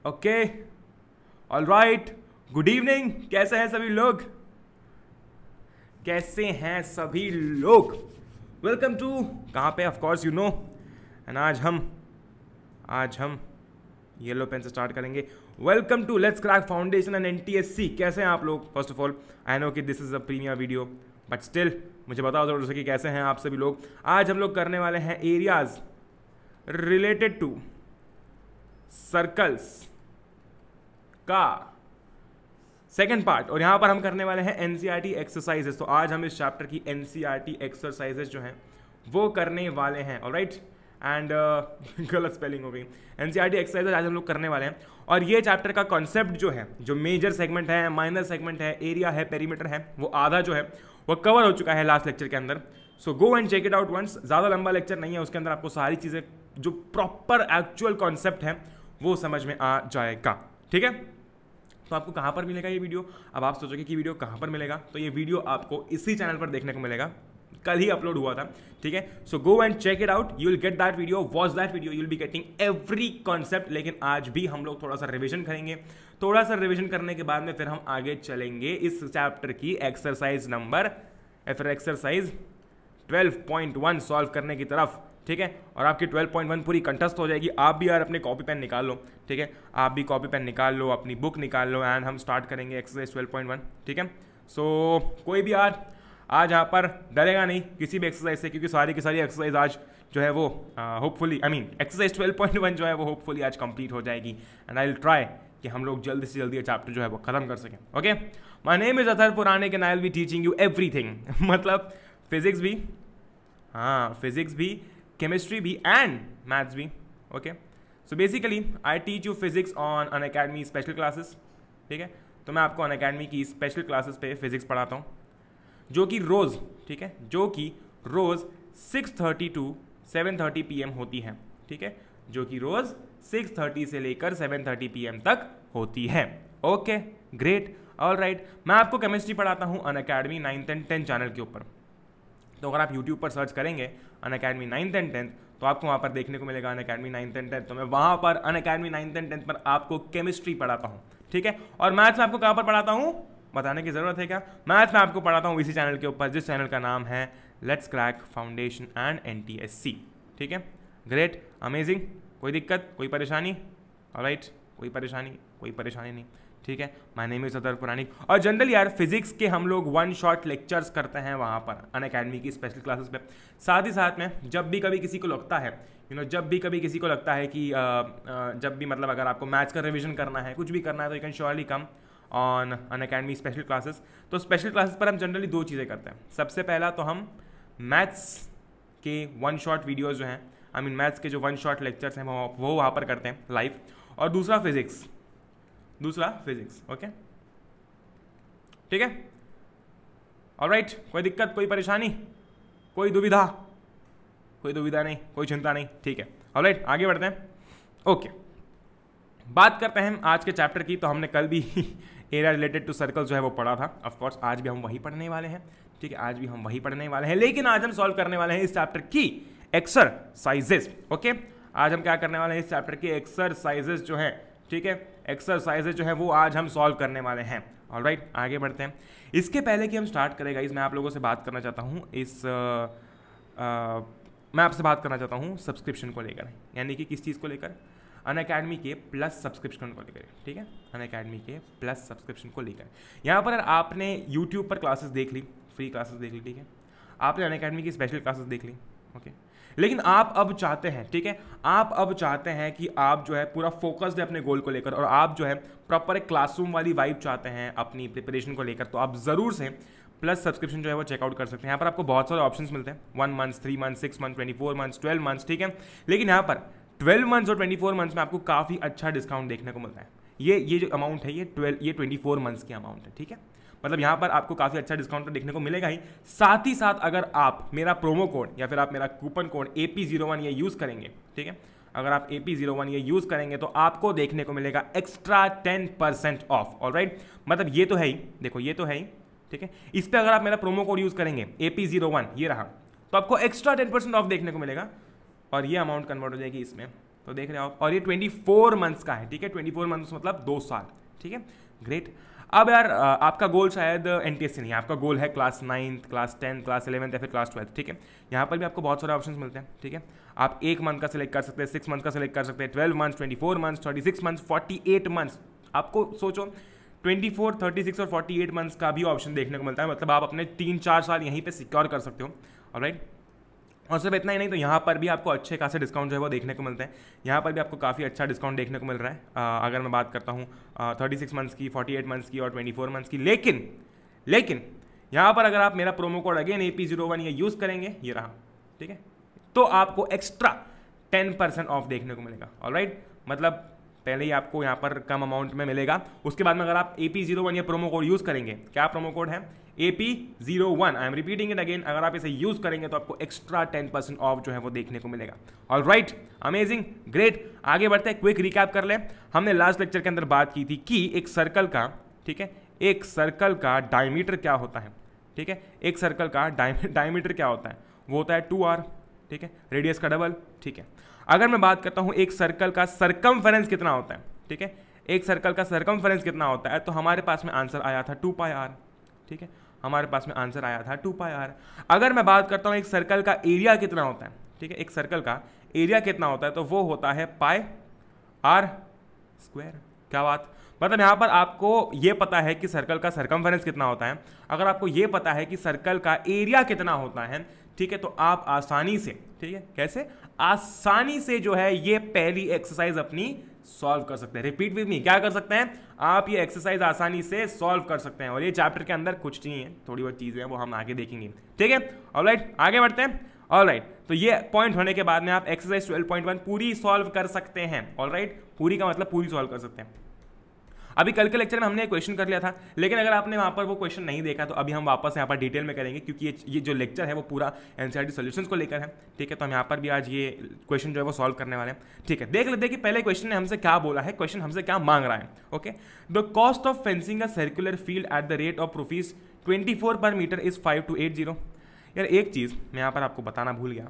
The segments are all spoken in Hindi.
Okay, all right, good evening. कैसे हैं सभी लोग? कैसे हैं सभी लोग? वेलकम टू कहाँ पे? Of course you know. And आज हम येलो पेन से स्टार्ट करेंगे। Welcome to let's crack foundation and NTSC. कैसे हैं आप लोग? First of all I know कि this is a premier video, but still मुझे बताओ जरूर से कि कैसे हैं आप सभी लोग। आज हम लोग करने वाले हैं एरियाज रिलेटेड टू सर्कल्स का सेकेंड पार्ट, और यहां पर हम करने वाले हैं एनसीईआरटी एक्सरसाइजेस। तो आज हम इस चैप्टर की एनसीईआरटी एक्सरसाइजेस जो हैं वो करने वाले हैं। ऑलराइट, एंड गलत स्पेलिंग हो गई। एनसीईआरटी एक्सरसाइजेस आज हम लोग करने वाले हैं, और ये चैप्टर का कॉन्सेप्ट जो है, जो मेजर सेगमेंट है, माइनर सेगमेंट है, एरिया है, पेरीमीटर है, वो आधा जो है वो कवर हो चुका है लास्ट लेक्चर के अंदर। So go and check it out once. ज़्यादा लंबा लेक्चर नहीं है, उसके अंदर आपको सारी चीज़ें जो प्रॉपर एक्चुअल कॉन्सेप्ट है वो समझ में आ जाएगा। ठीक है, तो आपको कहाँ पर मिलेगा ये वीडियो? अब आप सोचोगे कि वीडियो कहाँ पर मिलेगा, तो ये वीडियो आपको इसी चैनल पर देखने को मिलेगा। कल ही अपलोड हुआ था। ठीक है, so go and check it out, you will get that video, watch that video, you will be getting every concept. लेकिन आज भी हम लोग थोड़ा सा रिविजन करेंगे। थोड़ा सा रिविजन करने के बाद में फिर हम आगे चलेंगे इस चैप्टर की एक्सरसाइज नंबर फिर एक्सरसाइज 12.1 सॉल्व करने की तरफ। ठीक है, और आपकी 12.1 पूरी कंठस्थ हो जाएगी। आप भी यार अपने कॉपी पेन निकाल लो। ठीक है, आप भी कॉपी पेन निकाल लो, अपनी बुक निकाल लो, एंड हम स्टार्ट करेंगे एक्सरसाइज 12.1। ठीक है, सो कोई भी यार आज यहाँ पर डरेगा नहीं किसी भी एक्सरसाइज से, क्योंकि सारी की सारी एक्सरसाइज आज जो है वो होपफुली एक्सरसाइज 12.1 जो है वो होपफुली आज कंप्लीट हो जाएगी। एंड आई विल ट्राई कि हम लोग जल्दी से जल्दी ये चैप्टर जो है वो खत्म कर सकें। Okay, my name is Athar Puranik and I will be teaching you everything. मतलब फिजिक्स भी, हाँ फिजिक्स भी, केमिस्ट्री भी, एंड मैथ्स भी। Okay, so basically I teach you physics on Unacademy special classes. ठीक है, तो मैं आपको अनअकैडमी की स्पेशल क्लासेस पे फिजिक्स पढ़ाता हूँ, जो कि रोज़, ठीक है, जो कि रोज़ 6:30 to 7:30 PM होती है। ठीक है, जो कि रोज़ 6:30 से लेकर 7:30 PM तक होती है। Okay great, all right. मैं आपको केमिस्ट्री पढ़ाता हूँ Unacademy 9th and 10th channel के ऊपर। तो अगर आप यूट्यूब पर सर्च करेंगे अनअकैडमी 9th and 10th, तो आपको वहाँ पर देखने को मिलेगा अनअकैडमी 9th and 10th। तो मैं वहाँ पर अनअकैडमी 9th and 10th पर आपको केमिस्ट्री पढ़ाता हूँ। ठीक है, और मैथ्स में आपको कहाँ पर पढ़ाता हूँ बताने की ज़रूरत है क्या? मैथ्स में आपको पढ़ाता हूँ इसी चैनल के ऊपर, जिस चैनल का नाम है let's crack foundation and NTSC. ठीक है, ग्रेट, अमेजिंग। कोई दिक्कत, कोई परेशानी? ऑलराइट, कोई परेशानी नहीं। ठीक है, माय नेम इज अथर पुराणिक। और जनरली यार फिजिक्स के हम लोग 1 शॉट लेक्चर्स करते हैं वहाँ पर अनअकैडमी की स्पेशल क्लासेस पे। साथ ही साथ में जब भी कभी किसी को लगता है जब भी कभी किसी को लगता है कि जब भी मतलब अगर आपको मैथ्स का रिविजन करना है, कुछ भी करना है, तो you can surely come on Unacademy special classes. तो स्पेशल क्लासेस पर हम जनरली 2 चीज़ें करते हैं। सबसे पहला तो हम मैथ्स के 1 शॉट वीडियोज़ जो हैं, मैथ्स के जो 1 शॉट लेक्चर्स हैं वो वहाँ पर करते हैं लाइव। और दूसरा फिजिक्स। ओके, ठीक है, ऑलराइट। कोई दिक्कत, कोई परेशानी, कोई दुविधा नहीं, कोई चिंता नहीं। ठीक है, ऑलराइट, आगे बढ़ते हैं। ओके, बात करते हैं आज के चैप्टर की। तो हमने कल भी एरिया रिलेटेड टू सर्कल जो है वो पढ़ा था। ऑफ कोर्स आज भी हम वही पढ़ने वाले हैं। ठीक है, आज भी हम वही पढ़ने वाले हैं, लेकिन आज हम सॉल्व करने वाले हैं इस चैप्टर की एक्सरसाइजेस। ओके, आज हम क्या करने वाले हैं? इस चैप्टर की एक्सरसाइजेस जो है, ठीक है, एक्सरसाइजेस जो है वो आज हम सॉल्व करने वाले हैं। ऑलराइट, आगे बढ़ते हैं। इसके पहले कि हम स्टार्ट करें गाइस, मैं आप लोगों से बात करना चाहता हूँ मैं आपसे बात करना चाहता हूँ सब्सक्रिप्शन को लेकर, यानी कि किस चीज़ को लेकर? अनअकैडमी के प्लस सब्सक्रिप्शन को लेकर। ठीक है, अनअकैडमी के प्लस सब्सक्रिप्शन को लेकर। यहाँ पर आपने यूट्यूब पर क्लासेस देख ली, फ्री क्लासेस देख ली, ठीक है, आपने अनअकैडमी की स्पेशल क्लासेस देख ली। ओके, लेकिन आप अब चाहते हैं, ठीक है, आप अब चाहते हैं कि आप जो है पूरा फोकस्ड है अपने गोल को लेकर, और आप जो है प्रॉपर एक क्लासरूम वाली वाइब चाहते हैं अपनी प्रिपरेशन को लेकर, तो आप ज़रूर से प्लस सब्सक्रिप्शन जो है वो चेकआउट कर सकते हैं। यहाँ पर आपको बहुत सारे ऑप्शंस मिलते हैं, 1 month, 3 month, 6 month, 24 month, 12 months. ठीक है, लेकिन यहाँ पर 12 मंथ्स और 24 मंथ्स में आपको काफ़ी अच्छा डिस्काउंट देखने को मिलता है। ये जो अमाउंट है ये 24 मंथ्स की अमाउंट है। ठीक है, मतलब यहाँ पर आपको काफ़ी अच्छा डिस्काउंट तो देखने को मिलेगा ही। साथ ही साथ अगर आप मेरा प्रोमो कोड या फिर आप मेरा कूपन कोड AP01 ये यूज़ करेंगे, ठीक है, अगर आप AP01 ये यूज़ करेंगे तो आपको देखने को मिलेगा एक्स्ट्रा 10% ऑफ। ऑलराइट, मतलब ये तो है ही, देखो ये तो है ही, ठीक है, इस पर अगर आप मेरा प्रोमो कोड यूज़ करेंगे AP01 ये रहा, तो आपको एक्स्ट्रा 10% ऑफ देखने को मिलेगा, और ये अमाउंट कन्वर्ट हो जाएगी इसमें तो देख रहे हो आप, और ये 24 मंथ्स का है, ठीक है, 24 मंथ्स मतलब 2 साल, ठीक है, ग्रेट। अब यार आपका गोल शायद एनटीएससी नहीं है, आपका गोल है class 9th, class 10th, class 11th या फिर क्लास 12th, ठीक है। यहाँ पर भी आपको बहुत सारे ऑप्शंस मिलते हैं, ठीक है। आप 1 मंथ का सिलेक्ट कर सकते हैं, 6 मंथ का सिलेक्ट कर सकते हैं, 12 मंथ्स, 24 मंथ्स, 36 मंथ्स, 48 मंथ्स। आपको सोचो 24, 36 और 48 मंथ्स का भी ऑप्शन देखने को मिलता है, मतलब आप अपने 3-4 साल यहीं पे सिक्योर कर सकते हो, ऑलराइट। और सिर्फ इतना ही नहीं, तो यहाँ पर भी आपको अच्छे खासे डिस्काउंट जो है वो देखने को मिलते हैं। यहाँ पर भी आपको काफ़ी अच्छा डिस्काउंट देखने को मिल रहा है, अगर मैं बात करता हूँ 36 मंथ्स की, 48 मंथ्स की और 24 मंथ्स की। लेकिन यहाँ पर अगर आप मेरा प्रोमो कोड अगेन AP01 ये यूज़ करेंगे, ये रहा, ठीक है, तो आपको एक्स्ट्रा 10% ऑफ देखने को मिलेगा, ऑलराइट। मतलब पहले ही आपको यहाँ पर कम अमाउंट में मिलेगा, उसके बाद में अगर आप AP01 ये प्रोमो कोड यूज़ करेंगे, क्या प्रोमो कोड है AP01, I am repeating it again, अगर आप इसे यूज़ करेंगे तो आपको एक्स्ट्रा 10% ऑफ जो है वो देखने को मिलेगा, ऑलराइट, अमेजिंग, ग्रेट। आगे बढ़ते हैं, क्विक रिकैप कर ले। हमने लास्ट लेक्चर के अंदर बात की थी कि एक सर्कल का, ठीक है, एक सर्कल का डायमीटर क्या होता है, ठीक है, एक सर्कल का डायमीटर क्या होता है, वो होता है 2r, ठीक है, रेडियस का डबल, ठीक है। अगर मैं बात करता हूं एक सर्कल का सरकमफेरेंस कितना होता है, ठीक है, एक सर्कल का सरकमफेरेंस कितना होता है, तो हमारे पास में आंसर आया था 2πr, ठीक है, हमारे पास में आंसर आया था 2πr। अगर मैं बात करता हूं एक सर्कल का एरिया कितना होता है, ठीक है, एक सर्कल का एरिया कितना होता है, तो वो होता है πr²। क्या बात, मतलब यहाँ पर आपको ये पता है कि सर्कल का सरकमफेरेंस कितना होता है, अगर आपको ये पता है कि सर्कल का एरिया कितना होता है, ठीक है, तो आप आसानी से, ठीक है, कैसे आसानी से जो है ये पहली एक्सरसाइज अपनी सॉल्व कर सकते हैं। रिपीट विद मी, क्या कर सकते हैं आप, ये एक्सरसाइज आसानी से सॉल्व कर सकते हैं। और ये चैप्टर के अंदर कुछ नहीं है, थोड़ी बहुत चीजें हैं वो हम आगे देखेंगे, ठीक है, ऑलराइट, आगे बढ़ते हैं, ऑलराइट। तो ये पॉइंट होने के बाद में आप एक्सरसाइज 12.1 पूरी सॉल्व कर सकते हैं, ऑलराइट, पूरी का मतलब पूरी सॉल्व कर सकते हैं। अभी कल के लेक्चर में हमने एक क्वेश्चन कर लिया था, लेकिन अगर आपने वहाँ पर वो क्वेश्चन नहीं देखा तो अभी हम वापस यहाँ पर डिटेल में करेंगे, क्योंकि ये जो लेक्चर है वो पूरा एनसीईआरटी सॉल्यूशंस को लेकर है, ठीक है। तो हम यहाँ पर भी आज ये क्वेश्चन जो है वो सॉल्व करने वाले हैं, ठीक है। देख लेते हैं कि पहले क्वेश्चन ने हमसे क्या बोला है, क्वेश्चन हमसे क्या मांग रहा है, okay. The cost of fencing a circular field at the rate of rupees 24 पर मीटर इज 5280। यार एक चीज़ मैं यहाँ पर आपको बताना भूल गया।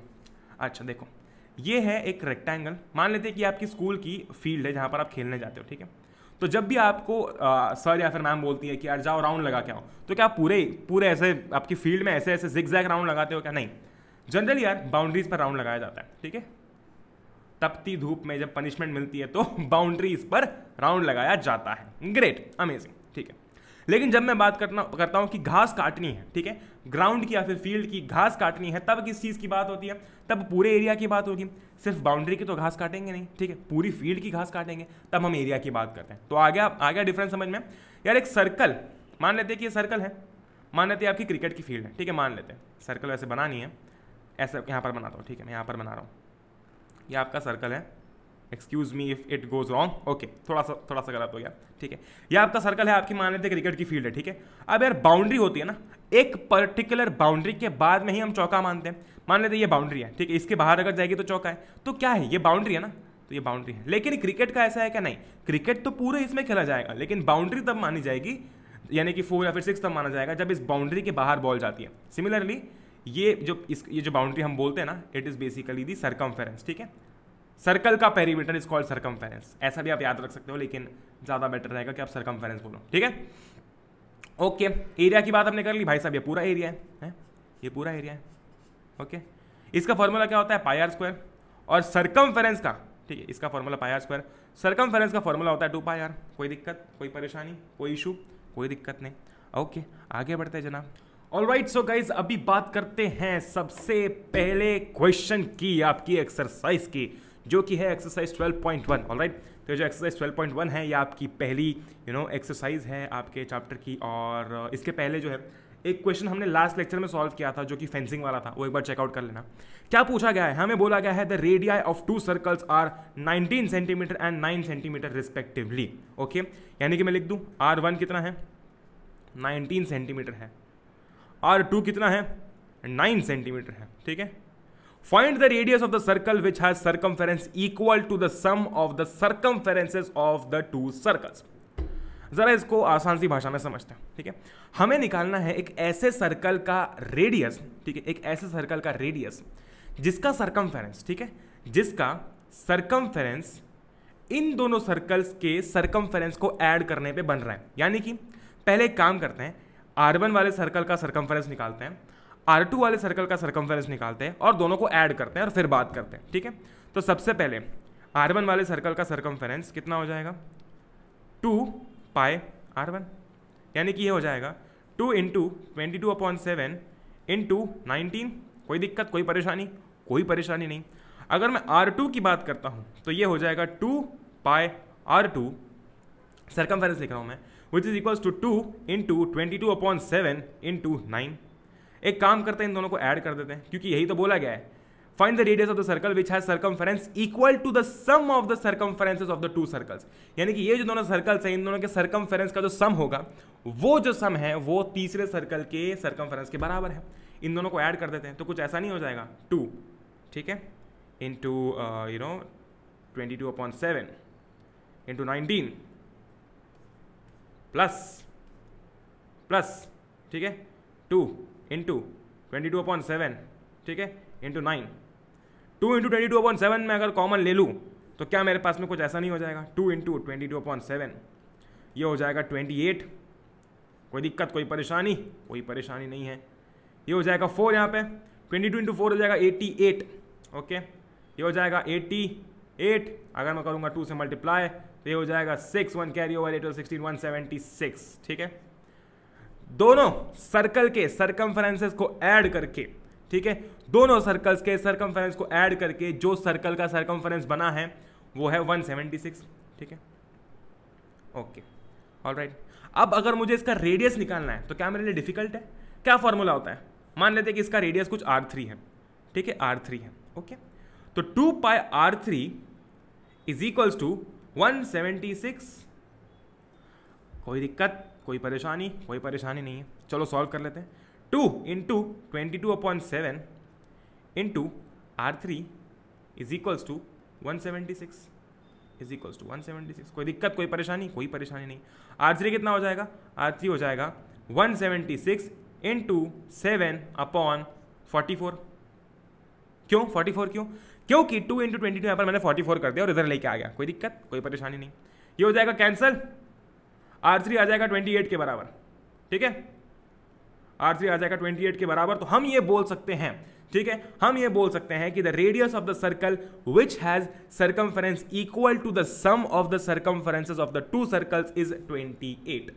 अच्छा देखो, ये है एक रेक्टेंगल, मान लेते हैं कि आपकी स्कूल की फील्ड है जहाँ पर आप खेलने जाते हो, ठीक है। तो जब भी आपको सर या फिर मैम बोलती है कि यार जाओ राउंड लगा के आओ, तो क्या पूरे ऐसे आपकी फील्ड में ऐसे जिगजैग राउंड लगाते हो क्या? नहीं, जनरली यार बाउंड्रीज पर राउंड लगाया जाता है, ठीक है। तपती धूप में जब पनिशमेंट मिलती है तो बाउंड्रीज पर राउंड लगाया जाता है। ग्रेट, अमेजिंग, ठीक है। लेकिन जब मैं बात करता हूं कि घास काटनी है, ठीक है, ग्राउंड की या फिर फील्ड की घास काटनी है, तब किस चीज़ की बात होती है? तब पूरे एरिया की बात होगी। सिर्फ बाउंड्री की तो घास काटेंगे नहीं, ठीक है, पूरी फील्ड की घास काटेंगे, तब हम एरिया की बात करते हैं। तो आ गया डिफरेंस समझ में? यार एक सर्कल, मान लेते हैं कि ये सर्कल है, मान लेते हैं आपकी क्रिकेट की फील्ड है, ठीक है, मान लेते हैं सर्कल वैसे बनानी है, ऐसा यहाँ पर बनाता हूँ, ठीक है, मैं यहाँ पर बना रहा हूँ, ये आपका सर्कल है। Excuse me if it goes wrong, okay, थोड़ा सा गलत हो गया, ठीक है। ये आपका सर्कल है, आपकी मान लेते हैं क्रिकेट की फील्ड है, ठीक है। अब यार बाउंड्री होती है ना, एक पर्टिकुलर बाउंड्री के बाद में ही हम चौका मानते हैं। मान लेते हैं ये बाउंड्री है, ठीक है, इसके बाहर अगर जाएगी तो चौका है, तो क्या है, ये बाउंड्री है ना, तो ये बाउंड्री है। लेकिन क्रिकेट का ऐसा है क्या? नहीं, क्रिकेट तो पूरे इसमें खेला जाएगा, लेकिन बाउंड्री तब मानी जाएगी, यानी कि 4 या फिर 6 तब माना जाएगा जब इस बाउंड्री के बाहर बॉल जाती है। सिमिलरली ये जो बाउंड्री हम बोलते हैं ना, it is basically the circumference, ठीक है। सर्कल का पेरीमीटर इज कॉल्ड सर्कमफेरेंस, ऐसा भी आप याद रख सकते हो, लेकिन ज़्यादा बेटर रहेगा कि आप सर्कमफेरेंस बोलो, ठीक है। ओके, एरिया की बात हमने कर ली भाई साहब, ये पूरा एरिया है, ये पूरा एरिया है, ओके। इसका फॉर्मूला क्या होता है? Pi r square. और सर्कमफेरेंस का, ठीक है, इसका formula pi r square, circumference का फॉर्मूला होता है 2πr। कोई दिक्कत, कोई परेशानी, कोई इशू? कोई दिक्कत नहीं। ओके, आगे बढ़ते हैं जनाब। ऑलराइट, सो गाइज अभी बात करते हैं सबसे पहले क्वेश्चन की, आपकी एक्सरसाइज की, जो कि है एक्सरसाइज 12.1। ऑलराइट, तो जो एक्सरसाइज 12.1 है ये आपकी पहली एक्सरसाइज है आपके चैप्टर की। और इसके पहले जो है एक क्वेश्चन हमने लास्ट लेक्चर में सॉल्व किया था जो कि फेंसिंग वाला था, वो एक बार चेकआउट कर लेना। क्या पूछा गया है? हमें बोला गया है the radii of 2 circles are 19 centimetre and 9 centimetre respectively. Okay, यानी कि मैं लिख दूं R1 कितना है? 19 सेंटीमीटर है, R2 कितना है? 9 सेंटीमीटर है, ठीक है। Find the radius of the circle which has circumference equal to the sum of the circumferences of the 2 circles। जरा इसको आसान सी भाषा में समझते हैं, ठीक है। हमें निकालना है एक ऐसे सर्कल का रेडियस, ठीक है, एक ऐसे सर्कल का रेडियस जिसका सर्कमफेरेंस, ठीक है, जिसका सरकमफेरेंस इन दोनों सर्कल्स के सरकमफेरेंस को ऐड करने पे बन रहा है। यानी कि पहले एक काम करते हैं, R1 वाले सर्कल का सरकमफेरेंस निकालते हैं, R2 वाले सर्कल का सरकमफेरेंस निकालते हैं और दोनों को ऐड करते हैं और फिर बात करते हैं। ठीक है, तो सबसे पहले R1 वाले सर्कल का सरकमफेरेंस कितना हो जाएगा, 2 पाई R1, यानी कि ये हो जाएगा 2 इंटू 22/7 इंटू 19। कोई दिक्कत, कोई परेशानी? कोई परेशानी नहीं। अगर मैं R2 की बात करता हूं तो ये हो जाएगा 2 पाई R2, सरकमफेरेंस लिख रहा हूं मैं, which is equals to 2 into 22/7 into 9। एक काम करते हैं, इन दोनों को ऐड कर देते हैं, क्योंकि यही तो बोला गया है, find the radius of the circle which has circumference equal to the sum of the circumferences of the two circles. यानी कि ये जो दोनों सर्कल्स हैं, इन दोनों के सरकमफेरेंस का जो सम होगा, वो जो सम है वो तीसरे सर्कल के सरकमफेरेंस के बराबर है। इन दोनों को ऐड कर देते हैं तो कुछ ऐसा नहीं हो जाएगा, 2, ठीक है, इंटू 22/7 इंटू 19 प्लस, ठीक है, 2 इंटू 22/7, ठीक है, इंटू 9। 2 इंटू 22/7 में अगर कॉमन ले लूँ तो क्या मेरे पास में कुछ ऐसा नहीं हो जाएगा, 2 इंटू 22/7 ये हो जाएगा 28। कोई दिक्कत, कोई परेशानी? कोई परेशानी नहीं है। ये हो जाएगा 4, यहाँ पे 22 इंटू 4 हो जाएगा 88। ओके, ये हो जाएगा 88। अगर मैं करूँगा 2 से मल्टीप्लाई तो ये हो जाएगा 6, 1 कैरी ओवर 8 और 16, 176। ठीक है, दोनों सर्कल के सरकमफेरेंसेस को ऐड करके, ठीक है, दोनों सर्कल्स के सरकमफेरेंस को ऐड करके जो सर्कल का सरकमफेरेंस बना है वो है 176। ठीक है, ओके, ऑलराइट। अब अगर मुझे इसका रेडियस निकालना है तो क्या मेरे लिए डिफिकल्ट है? क्या फॉर्मूला होता है? मान लेते हैं कि इसका रेडियस कुछ R3 है, ठीक है, R3 है। ओके, तो 2 पाई R3 इज इक्वल्स टू 176। कोई दिक्कत, कोई परेशानी? कोई परेशानी नहीं है। चलो सॉल्व कर लेते हैं। 2 इंटू 22/7 इंटू R3 is equals to 176 is equals to 176। कोई दिक्कत, कोई परेशानी? कोई परेशानी नहीं। R3 कितना हो जाएगा? R3 हो जाएगा 176 इंटू 7/44। क्यों 44? क्योंकि 2 इंटू 22 यहाँ पर मैंने 44 कर दिया और इधर लेके आ गया। कोई दिक्कत, कोई परेशानी नहीं। ये हो जाएगा कैंसल, R3 आ जाएगा 28 के बराबर। ठीक है, R3 आ जाएगा 28 के बराबर। तो हम ये बोल सकते हैं, ठीक है, हम ये बोल सकते हैं कि the radius of the circle which has circumference equal to the sum of the circumferences of the two circles is 28।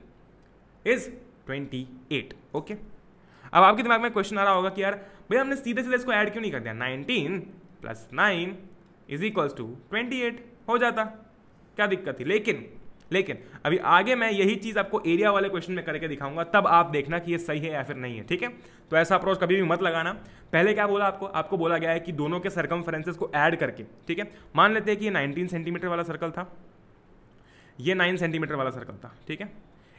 Okay, अब आपके दिमाग में क्वेश्चन आ रहा होगा कि यार भैया हमने सीधे सीधे इसको ऐड क्यों नहीं कर दिया? 19 + 9 इज इक्वल्स टू 28 हो जाता, क्या दिक्कत थी? लेकिन अभी आगे मैं यही चीज आपको एरिया वाले क्वेश्चन में करके दिखाऊंगा, तब आप देखना कि ये सही है या फिर नहीं है। ठीक है, तो ऐसा अप्रोच कभी भी मत लगाना। पहले क्या बोला आपको बोला गया है कि दोनों के सरकमफेरेंसेस को ऐड करके, ठीक है, मान लेते हैं कि ये 19 सेंटीमीटर वाला सर्कल था, ये 9 सेंटीमीटर वाला सर्कल था। ठीक है,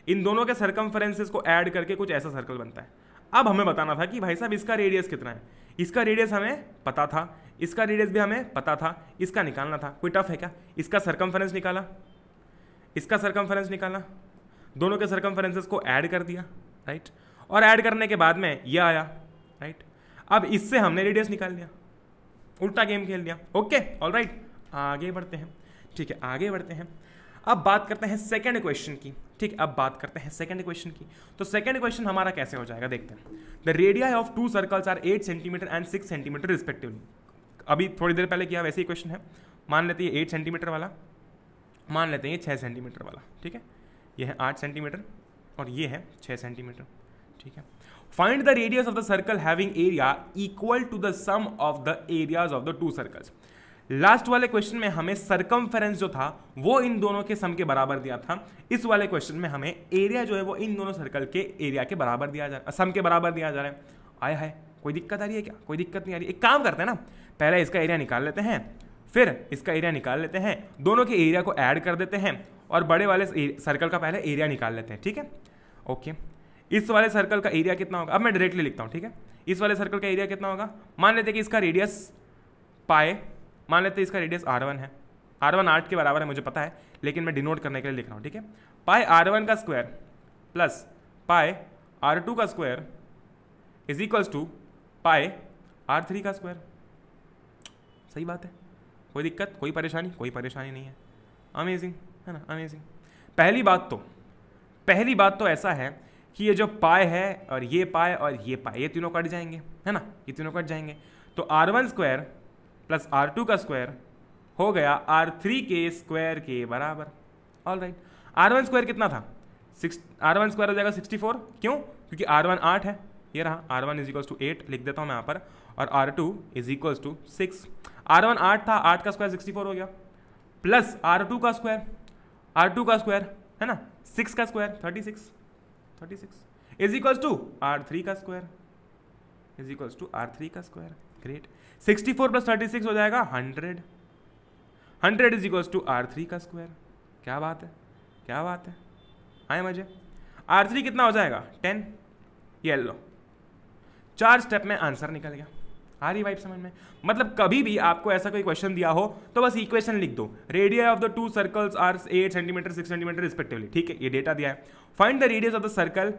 इन दोनों के सरकमफेरेंसेस को ऐड करके कुछ ऐसा सर्कल बनता है। अब हमें बताना था कि भाई साहब इसका रेडियस कितना है। इसका रेडियस हमें पता था, इसका रेडियस भी हमें पता था, इसका निकालना था। कोई टफ है क्या? इसका सरकमफेरेंस निकाला, इसका सरकमफेरेंस निकाला, दोनों के सरकमफेरेंसेस को ऐड कर दिया, राइट, और ऐड करने के बाद में ये आया, राइट। अब इससे हमने रेडियस निकाल लिया, उल्टा गेम खेल दिया। ओके, ऑलराइट, आगे बढ़ते हैं। ठीक है, आगे बढ़ते हैं। अब बात करते हैं सेकंड क्वेश्चन की। ठीक, अब बात करते हैं सेकंड क्वेश्चन की। तो सेकंड क्वेश्चन हमारा कैसे हो जाएगा, देखते हैं। The radii of two circles are 8 centimetre and 6 centimetre respectively. अभी थोड़ी देर पहले किया वैसे ही क्वेश्चन है। मान लेते हैं 8 सेंटीमीटर वाला, मान लेते हैं ये 6 सेंटीमीटर वाला। ठीक है, ये है 8 सेंटीमीटर और ये है 6 सेंटीमीटर। ठीक है, find the radius of the circle having area equal to the sum of the areas of the two circles. Last वाले क्वेश्चन में हमें सरकमफेरेंस जो था वो इन दोनों के सम के बराबर दिया था। इस वाले क्वेश्चन में हमें एरिया जो है वो इन दोनों सर्कल के एरिया के बराबर दिया जा रहा है, सम के बराबर दिया जा रहा है। आय हाय, कोई दिक्कत आ रही है क्या? कोई दिक्कत नहीं आ रही। एक काम करते हैं ना, पहले इसका एरिया निकाल लेते हैं, फिर इसका एरिया निकाल लेते हैं, दोनों के एरिया को ऐड कर देते हैं और बड़े वाले सर्कल का पहले एरिया निकाल लेते हैं। ठीक है, ओके। इस वाले सर्कल का एरिया कितना होगा? अब मैं डायरेक्टली लिखता हूँ। ठीक है, इस वाले सर्कल का एरिया कितना होगा? मान लेते हैं कि इसका रेडियस पाए, मान लेते हैं इसका रेडियस R1 है। R1 8 के बराबर है, मुझे पता है, लेकिन मैं डिनोट करने के लिए लिख रहा हूँ। ठीक है, पाए R1 का स्क्वायर प्लस पाए R2 का स्क्वायर इज इक्वल्स टू पाए R3 का स्क्वायर। सही बात है, कोई दिक्कत, कोई परेशानी नहीं है। अमेजिंग है ना, अमेजिंग। पहली बात तो ऐसा है कि ये जो पाए है और ये पाए और ये पाए, ये तीनों कट जाएंगे, है ना, ये तीनों कट जाएंगे। तो R1 स्क्वायर प्लस R2 का स्क्वायर हो गया R3 के स्क्वायर के बराबर। ऑल राइट, R1 स्क्वायर कितना था? R1 स्क्वायर हो जाएगा 64। क्यों? क्योंकि R1 8 है, ये रहा। R1 इज इक्वल्स टू 8 लिख देता हूँ मैं यहाँ पर, और R2 is equals to 6। R1 8 था, 8 का स्क्वायर 64 हो गया, प्लस R2 का स्क्वायर है ना, 6 का square 36 is equals to R3 का स्क्वायर ग्रेट। 64 प्लस 36 हो जाएगा 100 इज इक्वल्स टू R3 का स्क्वायर। क्या बात है, आए मजे। R3 कितना हो जाएगा? 10। ये लो, 4 स्टेप में आंसर निकल गया। आ रही वाइब समझ में? मतलब कभी भी आपको ऐसा कोई क्वेश्चन दिया हो तो बस इक्वेशन लिख दो, radii of the 2 circles are 8 centimetre 6 centimetre respectively. ठीक है, ये डेटा दिया है। Find the radius of the circle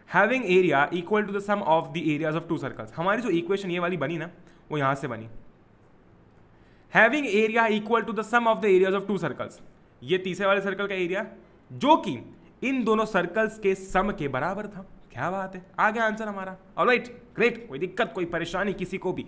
having area equal to the sum of the areas of 2 circles. हमारी जो इक्वेशन ये वाली बनी ना, वो यहां से बनी, having area equal to the sum of the areas of 2 circles. ये तीसरे वाले सर्कल का एरिया जो कि इन दोनों सर्कल्स के सम के बराबर था। क्या बात है, आ गया आंसर हमारा। Alright, great. कोई दिक्कत, कोई परेशानी, किसी को भी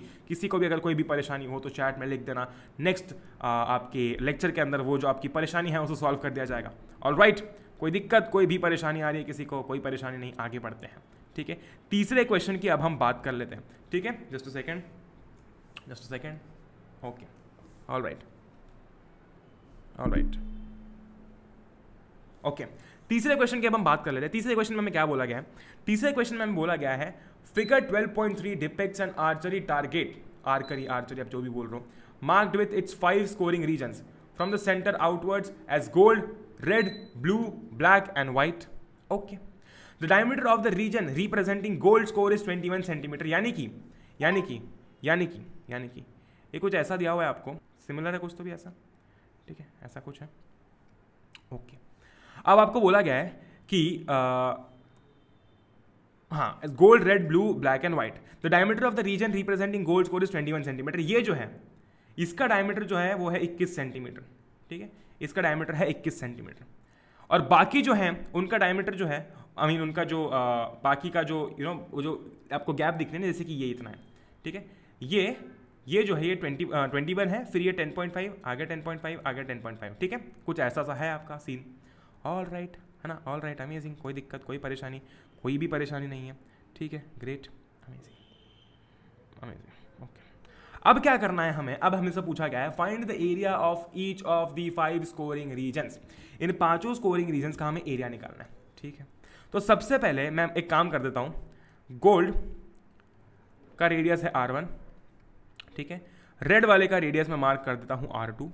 अगर कोई भी परेशानी हो तो चैट में लिख देना। नेक्स्ट आपके लेक्चर के अंदर वो जो आपकी परेशानी है उसे सॉल्व कर दिया जाएगा। ऑलराइट, कोई दिक्कत, कोई भी परेशानी आ रही है किसी को, कोई परेशानी नहीं, आगे बढ़ते हैं। ठीक है, तीसरे क्वेश्चन की अब हम बात कर लेते हैं। ठीक है, just a second. Okay, alright. Okay, तीसरे क्वेश्चन की अब हम बात कर लेते हैं। तीसरे क्वेश्चन में हमें क्या बोला गया है? तीसरे क्वेश्चन में हमें बोला गया है figure 12.3 depicts an archery target, archery आप जो भी बोल रहे हो, marked with its 5 scoring regions from the centre outwards as gold, red, blue, black and white. Okay, the diameter of the region representing gold score is 21 centimetre. यानी कि ये कुछ ऐसा दिया हुआ है आपको, सिमिलर है कुछ तो भी ऐसा। ठीक है, ऐसा कुछ है। ओके, अब आपको बोला गया है कि हाँ, gold, red, blue, black and white, the diameter of the region representing gold score is 21 centimetre. ये जो है इसका डायमीटर जो है वो है 21 सेंटीमीटर। ठीक है, इसका डायमीटर है 21 सेंटीमीटर, और बाकी जो है उनका डायमीटर जो है, उनका जो बाकी का जो वो जो आपको गैप दिख रहे हैं, जैसे कि ये इतना है। ठीक है, ये जो है ये 21 है, फिर ये 10.5, आगे 10.5, आगे 10.5। ठीक है, कुछ ऐसा सा है आपका सीन। ऑल राइट, है ना, ऑल राइट, अमेजिंग। कोई दिक्कत, कोई परेशानी, कोई भी परेशानी नहीं है। ठीक है, ग्रेट, अमेजिंग। ओके, अब क्या करना है हमें? अब हमसे पूछा गया है find the area of each of the 5 scoring regions. इन 5 स्कोरिंग रीजन्स का हमें एरिया निकालना है। ठीक है, तो सबसे पहले मैं एक काम कर देता हूं, गोल्ड का रेडियस है R1। ठीक है, रेड वाले का रेडियस मैं मार्क कर देता हूं R2,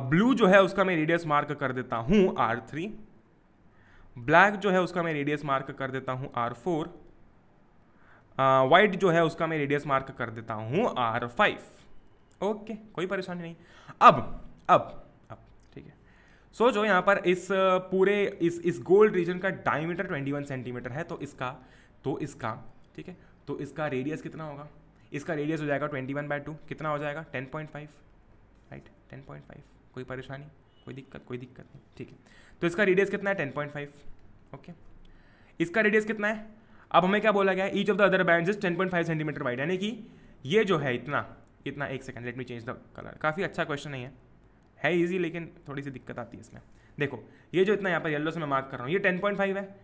ब्लू जो है उसका मैं रेडियस मार्क कर देता हूं R3, ब्लैक जो है उसका मैं रेडियस मार्क कर देता हूं R4, वाइट जो है उसका मैं रेडियस मार्क कर देता हूं R5। ओके, कोई परेशानी नहीं। अब ठीक है, सोचो यहाँ पर इस पूरे इस गोल्ड रीजन का डायमीटर 21 सेंटीमीटर है, तो इसका ठीक है, तो इसका रेडियस कितना होगा? इसका रेडियस हो जाएगा 21/2, कितना हो जाएगा? 10.5, राइट, 10.5। कोई परेशानी, कोई दिक्कत नहीं। ठीक है, तो इसका रेडियस कितना है? 10.5। ओके, इसका रेडियस कितना है? अब हमें क्या बोला गया है? Each of the other bands is 10.5 centimetre wide, यानी कि ये जो है इतना। एक second, let me change the colour. काफ़ी अच्छा क्वेश्चन नहीं है ईजी, लेकिन थोड़ी सी दिक्कत आती है इसमें। देखो, ये जो इतना यहाँ पर येलो से मैं मार्क कर रहा हूँ, ये 10.5 है,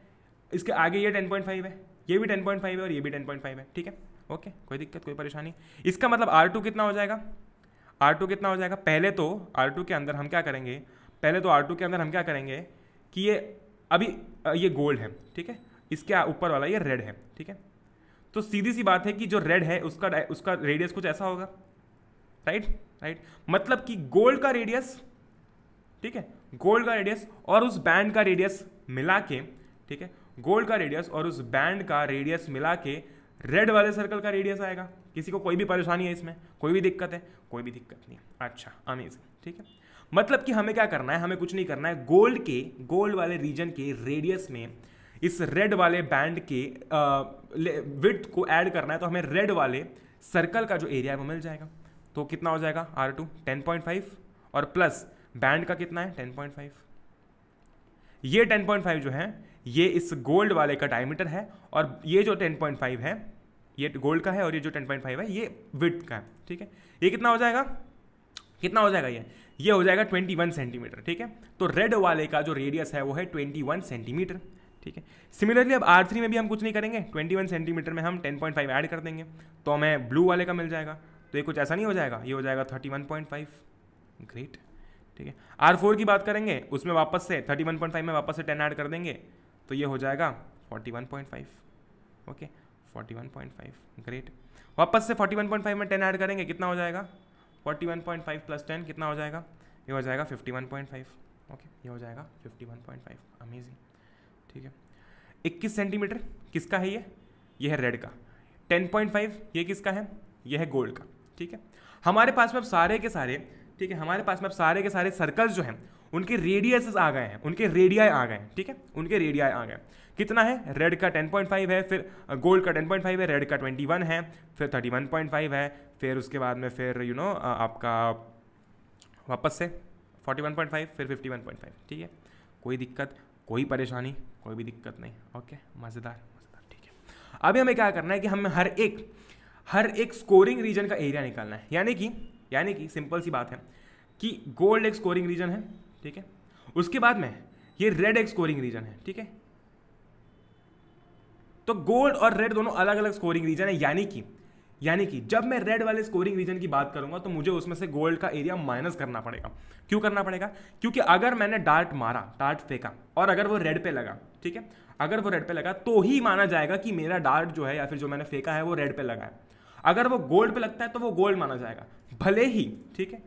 इसके आगे ये 10.5 है, ये भी 10.5 है और ये भी 10.5 है। ठीक है, ओके, कोई दिक्कत, कोई परेशानी। इसका मतलब R2 कितना हो जाएगा? पहले तो R2 के अंदर हम क्या करेंगे कि ये अभी ये गोल्ड है। ठीक है, इसके ऊपर वाला ये रेड है। ठीक है, तो सीधी सी बात है कि जो रेड है उसका रेडियस कुछ ऐसा होगा, राइट। मतलब कि गोल्ड का रेडियस, ठीक है, गोल्ड का रेडियस और उस बैंड का रेडियस मिला के, ठीक है, गोल्ड का रेडियस और उस बैंड का रेडियस मिला के रेड वाले सर्कल का रेडियस आएगा। किसी को कोई भी परेशानी है इसमें? कोई भी दिक्कत है? कोई भी दिक्कत नहीं। अच्छा, अमेजिंग। ठीक है, मतलब कि हमें क्या करना है? हमें कुछ नहीं करना है, गोल्ड वाले रीजन के रेडियस में इस रेड वाले बैंड के विड्थ को ऐड करना है, तो हमें रेड वाले सर्कल का जो एरिया है वो मिल जाएगा। तो कितना हो जाएगा R2 10.5 और प्लस बैंड का कितना है 10.5। ये 10.5 जो है ये इस गोल्ड वाले का डायमीटर है और ये जो 10.5 है ये गोल्ड का है और ये जो 10.5 है ये विड्थ का है। ठीक है, ये कितना हो जाएगा, कितना हो जाएगा ये हो जाएगा 21 सेंटीमीटर। ठीक है, तो रेड वाले का जो रेडियस है वो है 21 सेंटीमीटर। ठीक है, सिमिलरली अब R3 में भी हम कुछ नहीं करेंगे, 21 सेंटीमीटर में हम 10.5 ऐड कर देंगे तो हमें ब्लू वाले का मिल जाएगा। तो ये कुछ ऐसा नहीं हो जाएगा, ये हो जाएगा 31.5। ग्रेट। ठीक है, R4 की बात करेंगे, उसमें वापस से 31.5 में वापस से 10 ऐड कर देंगे तो ये हो जाएगा 41.5। ओके, 41.5। ग्रेट, वापस से 41.5 में 10 ऐड करेंगे, कितना हो जाएगा 41.5 प्लस 10 कितना हो जाएगा, ये हो जाएगा 51.5। ओके, ये हो जाएगा 51.5। अमेजिंग। ठीक है, 21 सेंटीमीटर किसका है ये है रेड का। 10.5 ये किसका है, ये है गोल्ड का। ठीक है, हमारे पास में अब सारे के सारे, ठीक है, हमारे पास में अब सारे के सारे सर्कल्स जो हैं उनके रेडियसेस आ गए हैं, उनके रेडियाई आ गए हैं। ठीक है, उनके रेडियाई आ गए। कितना है, रेड का 10.5 है, फिर गोल्ड का 10.5 है, रेड का 21 है, फिर 31.5 है, फिर उसके बाद में फिर आपका वापस से 41.5, फिर 51.5। ठीक है, कोई दिक्कत, कोई परेशानी, कोई भी दिक्कत नहीं। ओके, मज़ेदार मज़ेदार। ठीक है, अभी हमें क्या करना है कि हमें हर एक स्कोरिंग रीजन का एरिया निकालना है। यानी कि सिंपल सी बात है कि गोल्ड एक स्कोरिंग रीजन है। ठीक है, उसके बाद में ये रेड एक स्कोरिंग रीजन है। ठीक है, तो गोल्ड और रेड दोनों अलग अलग स्कोरिंग रीजन है। यानी कि जब मैं रेड वाले स्कोरिंग रीजन की बात करूंगा तो मुझे उसमें से गोल्ड का एरिया माइनस करना पड़ेगा। क्यों करना पड़ेगा, क्योंकि अगर मैंने डार्ट फेंका और अगर वो रेड पे लगा, ठीक है, अगर वो रेड पे लगा तो ही माना जाएगा कि मेरा डार्ट जो है या फिर जो मैंने फेंका है वो रेड पे लगा है। अगर वो गोल्ड पे लगता है तो वो गोल्ड माना जाएगा, भले ही, ठीक है,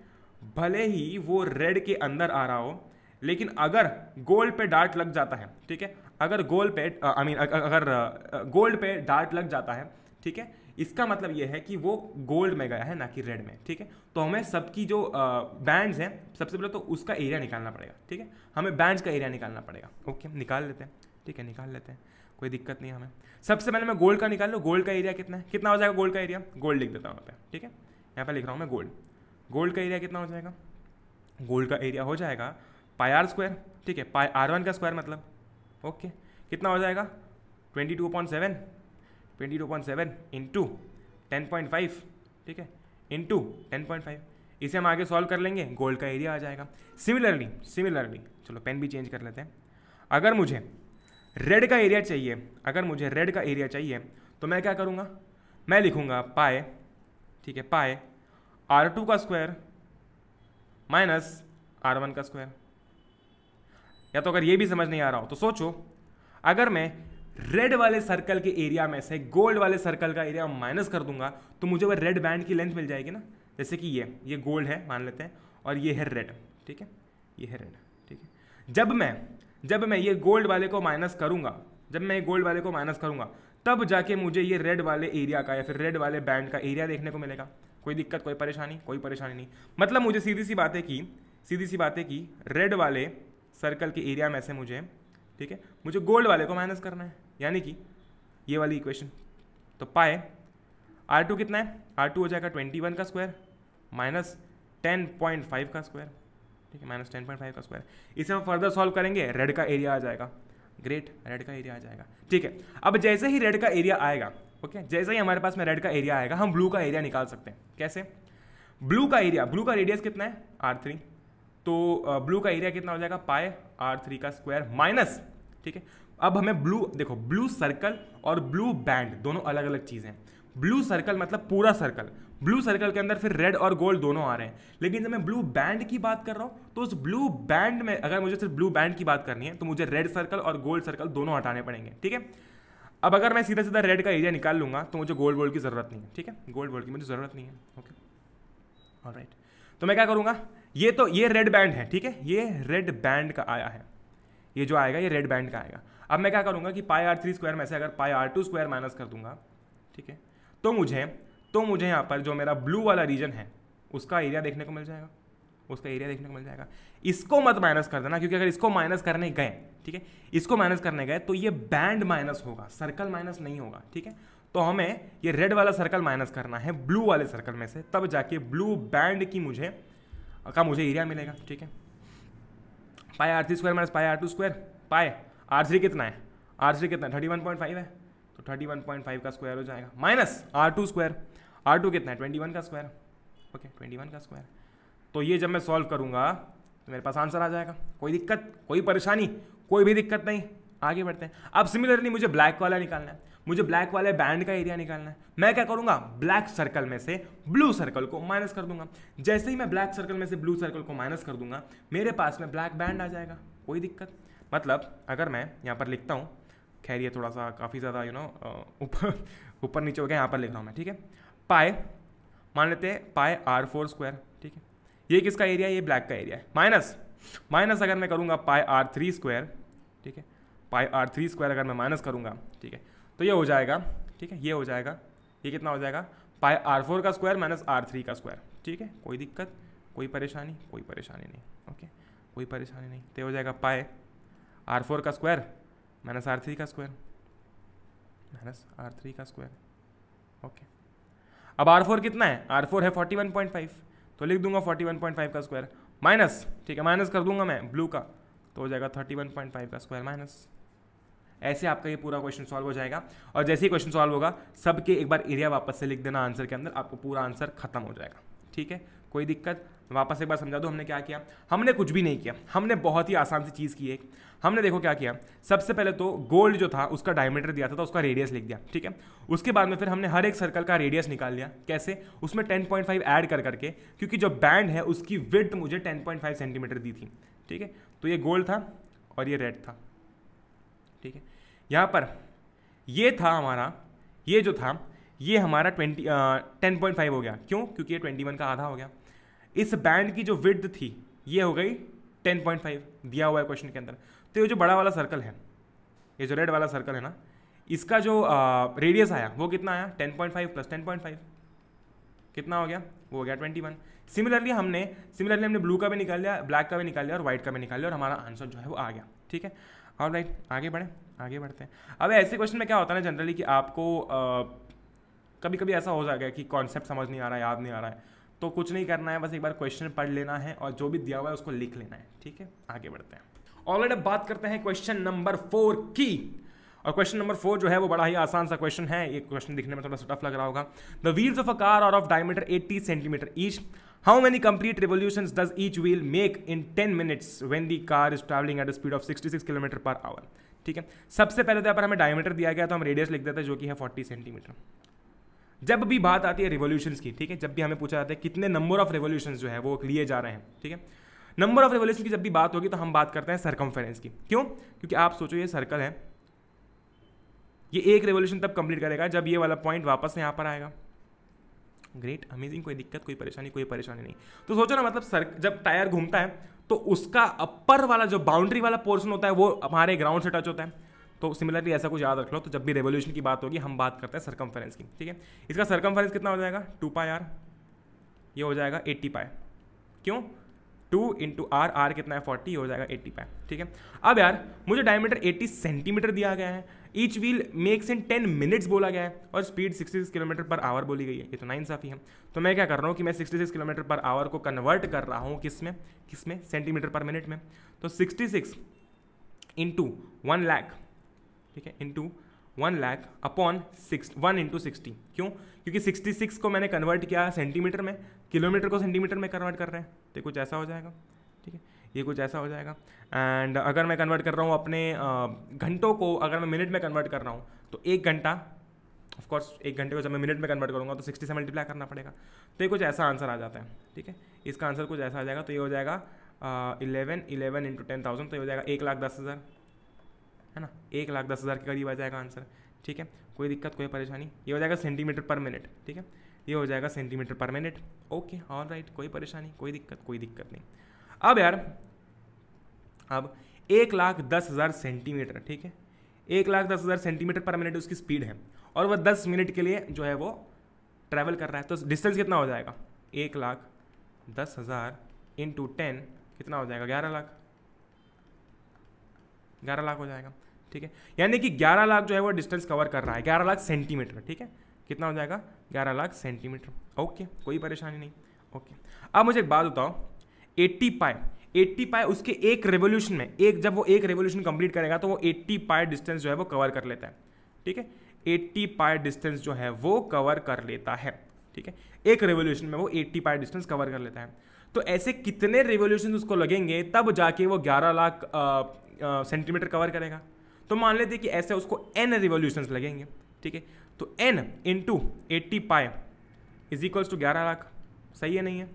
भले ही वो रेड के अंदर आ रहा हो, लेकिन अगर गोल्ड पे डार्ट लग जाता है, ठीक है, अगर गोल्ड पे अगर गोल्ड पे डार्ट लग जाता है, ठीक है, इसका मतलब यह है कि वो गोल्ड में गया है ना कि रेड में। ठीक है, तो हमें सबकी जो बैंड्स हैं सबसे पहले तो उसका एरिया निकालना पड़ेगा। ठीक है, हमें बैंड्स का एरिया निकालना पड़ेगा। ओके, निकाल लेते हैं। ठीक है, निकाल लेते हैं, कोई दिक्कत नहीं है हमें। सबसे पहले मैं गोल्ड का निकाल लूँ। गोल्ड का एरिया कितना है, कितना हो जाएगा गोल्ड का एरिया, गोल्ड लिख देता हूँ यहाँ पे। ठीक है, यहाँ पे लिख रहा हूँ मैं गोल्ड का एरिया कितना हो जाएगा, गोल्ड का एरिया हो जाएगा पाई आर स्क्वायर। ठीक है, पाई R1 का स्क्वायर मतलब, ओके, कितना हो जाएगा 22.7 इंटू 10.5, ठीक है, इंटू 10.5। इसे हम आगे सॉल्व कर लेंगे, गोल्ड का एरिया आ जाएगा। सिमिलरली चलो पेन भी चेंज कर लेते हैं। अगर मुझे रेड का एरिया चाहिए, तो मैं क्या करूँगा, मैं लिखूँगा पाई, ठीक है, पाई R2 का स्क्वायर माइनस R1 का स्क्वायर। या तो अगर ये भी समझ नहीं आ रहा हो तो सोचो, अगर मैं रेड वाले सर्कल के एरिया में से गोल्ड वाले सर्कल का एरिया माइनस कर दूंगा तो मुझे वो रेड बैंड की लेंथ मिल जाएगी ना। जैसे कि ये गोल्ड है मान लेते हैं और ये है रेड। ठीक है, ये है रेड। ठीक है, जब मैं ये गोल्ड वाले को माइनस करूंगा, तब जाके मुझे ये रेड वाले एरिया का या फिर रेड वाले बैंड का एरिया देखने को मिलेगा। कोई दिक्कत, कोई परेशानी नहीं। मतलब मुझे सीधी सी बात है कि रेड वाले सर्कल के एरिया में से मुझे, ठीक है, मुझे गोल्ड वाले को माइनस करना है, यानी कि ये वाली इक्वेशन। तो पाई R2 कितना है, R2 हो जाएगा 21 का स्क्वायर माइनस 10.5 का स्क्वायर। ठीक है, माइनस 10.5 का स्क्वायर। इसे हम फर्दर सॉल्व करेंगे, रेड का एरिया आ जाएगा। ग्रेट, रेड का एरिया आ जाएगा। ठीक है, अब जैसे ही रेड का एरिया आएगा, ओके, जैसे ही हमारे पास में रेड का एरिया आएगा, हम ब्लू का एरिया निकाल सकते हैं। कैसे, ब्लू का रेडियस कितना है R3, तो ब्लू का एरिया कितना हो जाएगा पाई R3 का स्क्वायर माइनस, ठीक है, अब हमें ब्लू सर्कल और ब्लू बैंड दोनों अलग अलग चीज़ें हैं। ब्लू सर्कल मतलब पूरा सर्कल, ब्लू सर्कल के अंदर फिर रेड और गोल्ड दोनों आ रहे हैं। लेकिन जब मैं ब्लू बैंड की बात कर रहा हूँ तो उस ब्लू बैंड में अगर मुझे सिर्फ ब्लू बैंड की बात करनी है तो मुझे रेड सर्कल और गोल्ड सर्कल दोनों हटाने पड़ेंगे। ठीक है, अब अगर मैं सीधा रेड का एरिया निकाल लूंगा तो मुझे गोल्ड की ज़रूरत नहीं है। ठीक है, गोल्ड की मुझे ज़रूरत नहीं है। ओके, ऑलराइट, तो मैं क्या करूँगा, ये रेड बैंड है। ठीक है, ये रेड बैंड का आया है, ये जो आएगा ये रेड बैंड का आएगा। अब मैं क्या करूँगा कि पाई R3 स्क्वायर में से अगर पाई R2 स्क्वायर माइनस कर दूंगा, ठीक है, तो मुझे यहाँ पर जो मेरा ब्लू वाला रीजन है उसका एरिया देखने को मिल जाएगा। इसको मत माइनस कर देना, क्योंकि अगर इसको माइनस करने गए, ठीक है, इसको माइनस करने गए तो ये बैंड माइनस होगा, सर्कल माइनस नहीं होगा। ठीक है, तो हमें ये रेड वाला सर्कल माइनस करना है ब्लू वाले सर्कल में से, तब जाके ब्लू बैंड की मुझे एरिया मिलेगा। ठीक है, pi R3 square minus pi R2 square, pi R3 कितना है, R3 कितना है 31.5 है, तो 31.5 का स्क्वायर हो जाएगा, माइनस R2 स्क्वायर, R2 कितना है 21 का स्क्वायर, ओके 21 का स्क्वायर। तो ये जब मैं सॉल्व करूंगा तो मेरे पास आंसर आ जाएगा। कोई दिक्कत, कोई परेशानी, कोई भी दिक्कत नहीं, आगे बढ़ते हैं। अब सिमिलरली मुझे ब्लैक वाला निकालना है, मुझे ब्लैक वाले बैंड का एरिया निकालना है। मैं क्या करूंगा, ब्लैक सर्कल में से ब्लू सर्कल को माइनस कर दूंगा। जैसे ही मैं ब्लैक सर्कल में से ब्लू सर्कल को माइनस कर दूंगा, मेरे पास में ब्लैक बैंड आ जाएगा। कोई दिक्कत, मतलब अगर मैं यहाँ पर लिखता हूँ, खैर ये थोड़ा सा काफ़ी ज़्यादा ऊपर नीचे हो गया, यहाँ पर लिख रहा हूँ मैं। ठीक है, पाई मान लेते हैं पाई R4 स्क्वायर। ठीक है, ये किसका एरिया है, ये ब्लैक का एरिया है, माइनस अगर मैं करूँगा पाई R3 स्क्वायर। ठीक है, पाई R3 स्क्वायर अगर मैं माइनस करूँगा, ठीक है, तो ये हो जाएगा, ठीक है, ये हो जाएगा, ये कितना हो जाएगा, पाई R4 का स्क्वायर माइनस R3 का स्क्वायर। ठीक है, कोई दिक्कत, कोई परेशानी नहीं, ओके, कोई परेशानी नहीं। तो हो जाएगा पाई R4 का स्क्वायर माइनस R3 का स्क्वायर, ओके। अब R4 कितना है, R4 है 41.5, तो लिख दूंगा 41.5 का स्क्वायर माइनस, ठीक है, माइनस कर दूंगा मैं ब्लू का, तो हो जाएगा 31.5 का स्क्वायर माइनस। ऐसे आपका ये पूरा क्वेश्चन सॉल्व हो जाएगा। और जैसे ही क्वेश्चन सॉल्व होगा, सबके एक बार एरिया वापस से लिख देना आंसर के अंदर, आपको पूरा आंसर खत्म हो जाएगा। ठीक है, कोई दिक्कत, वापस एक बार समझा दो हमने क्या किया। हमने कुछ भी नहीं किया, हमने बहुत ही आसान सी चीज़ की है। हमने देखो क्या किया, सबसे पहले तो गोल्ड जो था उसका डायमीटर दिया था, तो उसका रेडियस लिख दिया। ठीक है, उसके बाद में फिर हमने हर एक सर्कल का रेडियस निकाल लिया। कैसे, उसमें 10.5 ऐड कर करके, क्योंकि जो बैंड है उसकी विड्थ मुझे 10.5 सेंटीमीटर दी थी। ठीक है, तो ये गोल्ड था और ये रेड था। ठीक है, यहाँ पर ये था हमारा, ये जो था ये हमारा 10.5 हो गया। क्यों, क्योंकि ये 21 का आधा हो गया। इस बैंड की जो विड्थ थी ये हो गई 10.5, दिया हुआ है क्वेश्चन के अंदर। तो ये जो बड़ा वाला सर्कल है, ये जो रेड वाला सर्कल है ना, इसका जो रेडियस आया वो कितना आया, 10.5 प्लस 10.5 कितना हो गया, वो हो गया 21। सिमिलरली हमने ब्लू का भी निकाल लिया, ब्लैक का भी निकाल लिया और व्हाइट का भी निकाल लिया, और हमारा आंसर जो है वो आ गया। ठीक है, ऑलराइट, आगे बढ़ते हैं। अब ऐसे क्वेश्चन में क्या होता है ना जनरली, कि आपको कभी कभी ऐसा हो जाएगा कि कॉन्सेप्ट समझ नहीं आ रहा है, याद नहीं आ रहा है, तो कुछ नहीं करना है, बस एक बार क्वेश्चन पढ़ लेना है और जो भी दिया हुआ है उसको लिख लेना है। ठीक है, आगे बढ़ते हैं। ऑलरेडी अब बात करते हैं क्वेश्चन नंबर 4 की। और क्वेश्चन नंबर 4 जो है वो बड़ा ही आसान सा क्वेश्चन है। ये क्वेश्चन दिखने में थोड़ा सा टफ लग रहा होगा। The wheels of a car are of diameter 80 centimetre each. How many complete revolutions does each wheel make in 10 minutes when the car is travelling at the speed of 66 kilometre per hour. ठीक है, सबसे पहले तो यहाँ पर हमें डायमीटर दिया गया, तो हम रेडियस लिख देते हैं जो कि है 40 सेंटीमीटर। जब भी बात आती है रिवोल्यूशंस की, ठीक है, जब भी हमें पूछा जाता है कितने नंबर ऑफ रिवोल्यूशंस जो है वो लिए जा रहे हैं, ठीक है, नंबर ऑफ रिवोल्यूशन की जब भी बात होगी तो हम बात करते हैं सरकमफेरेंस की। क्यों, क्योंकि आप सोचो ये सर्कल है, ये एक रिवोल्यूशन तब कंप्लीट करेगा जब ये वाला पॉइंट वापस यहाँ पर आएगा। ग्रेट, अमेजिंग, कोई दिक्कत, कोई परेशानी नहीं। तो सोचो ना, मतलब जब टायर घूमता है तो उसका अपर वाला जो बाउंड्री वाला पोर्शन होता है वो हमारे ग्राउंड से टच होता है। तो सिमिलरली ऐसा कुछ याद रख लो, तो जब भी रेवोल्यूशन की बात होगी हम बात करते हैं सरकमफेरेंस की। ठीक है, इसका सरकमफेरेंस कितना हो जाएगा, 2 पाई आर, ये हो जाएगा 80 पाई। क्यों, 2 इंटू आर कितना है 40, हो जाएगा 80 पाई। ठीक है, अब यार मुझे डायमीटर 80 सेंटीमीटर दिया गया है, ईच व्हील मेक्स इन 10 मिनट्स बोला गया है, और स्पीड 66 किलोमीटर पर आवर बोली गई है। ये तो नाइंसाफी है। तो मैं क्या कर रहा हूँ कि मैं 66 किलोमीटर पर आवर को कन्वर्ट कर रहा हूँ किसमें, सेंटीमीटर पर मिनट में। तो 66 इंटू 1 लाख, ठीक है, इंटू 1 लाख अपॉन 1 इंटू 60। क्यों, क्योंकि 66 को मैंने कन्वर्ट किया सेंटीमीटर में, किलोमीटर को सेंटीमीटर में कन्वर्ट कर रहे हैं, तो कुछ ऐसा हो जाएगा। ठीक है, ये कुछ ऐसा हो जाएगा। एंड अगर मैं कन्वर्ट कर रहा हूँ अपने घंटों को, अगर मैं मिनट में कन्वर्ट कर रहा हूँ, तो 1 घंटा, ऑफकोर्स 1 घंटे को जब मैं मिनट में कन्वर्ट करूँगा तो 60 से मल्टीप्लाई करना पड़ेगा। तो ये कुछ ऐसा आंसर आ जाता है। ठीक है, इसका आंसर कुछ ऐसा आ जाएगा। तो ये हो जाएगा 11 इंटू 10,000, तो ये हो जाएगा 1,10,000, है ना, 1,10,000 के करीब आ जाएगा आंसर। ठीक है, कोई दिक्कत, कोई परेशानी। ये हो जाएगा सेंटीमीटर पर मिनट। ठीक है, ये हो जाएगा सेंटीमीटर पर मिनट। ओके, ऑलराइट, कोई परेशानी, कोई दिक्कत नहीं। अब यार, अब 1,10,000 सेंटीमीटर, ठीक है, 1,10,000 सेंटीमीटर पर मिनट उसकी स्पीड है, और वह 10 मिनट के लिए जो है वो ट्रैवल कर रहा है। तो डिस्टेंस कितना हो जाएगा, 1,10,000 इंटू 10 कितना हो जाएगा, 11 लाख हो जाएगा। ठीक है, यानी कि 11 लाख जो है वो डिस्टेंस कवर कर रहा है, 11 लाख सेंटीमीटर। ठीक है, कितना हो जाएगा? 11 लाख सेंटीमीटर। ओके, कोई परेशानी नहीं। ओके, अब मुझे एक बात बताओ, 80 पाई उसके एक रेवोल्यूशन में, जब वो एक रेवोल्यूशन कंप्लीट करेगा तो वो 80 पाई डिस्टेंस जो है वो कवर कर लेता है। ठीक है, 80 पाई डिस्टेंस जो है वो कवर कर लेता है। ठीक है, एक रेवोल्यूशन में वो 80 पाई डिस्टेंस कवर कर लेता है। तो ऐसे कितने रेवोल्यूशन उसको लगेंगे तब जाके वो 11 लाख सेंटीमीटर कवर करेगा? तो मान लेते कि ऐसे उसको n रिवोल्यूशंस लगेंगे। ठीक है, तो n into 80 pi is equals to 11 lakh. सही है नहीं है?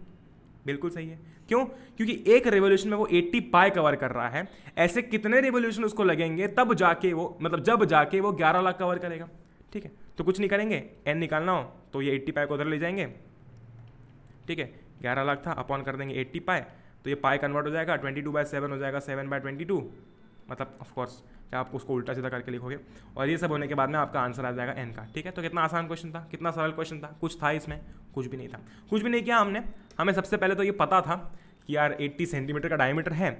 बिल्कुल सही है। क्यों? क्योंकि एक रेवोल्यूशन में वो 80 पाई कवर कर रहा है। ऐसे कितने रेवोल्यूशन उसको लगेंगे तब जाके वो, मतलब जब जाके वो 11 लाख कवर करेगा। ठीक है, तो कुछ नहीं करेंगे, n निकालना हो तो ये 80 पाई को उधर ले जाएंगे। ठीक है, 11 लाख था, अपॉन कर देंगे 80 पाई, तो ये पाई कन्वर्ट हो जाएगा 22/7 हो जाएगा, 7/22, मतलब ऑफकोर्स आप उसको उल्टा सीधा करके लिखोगे, और ये सब होने के बाद में आपका आंसर आ जाएगा n का। ठीक है, तो कितना आसान क्वेश्चन था, कितना सरल क्वेश्चन था, कुछ था इसमें? कुछ भी नहीं था, कुछ भी नहीं किया हमने। हमें सबसे पहले तो ये पता था कि यार 80 सेंटीमीटर का डायमीटर है,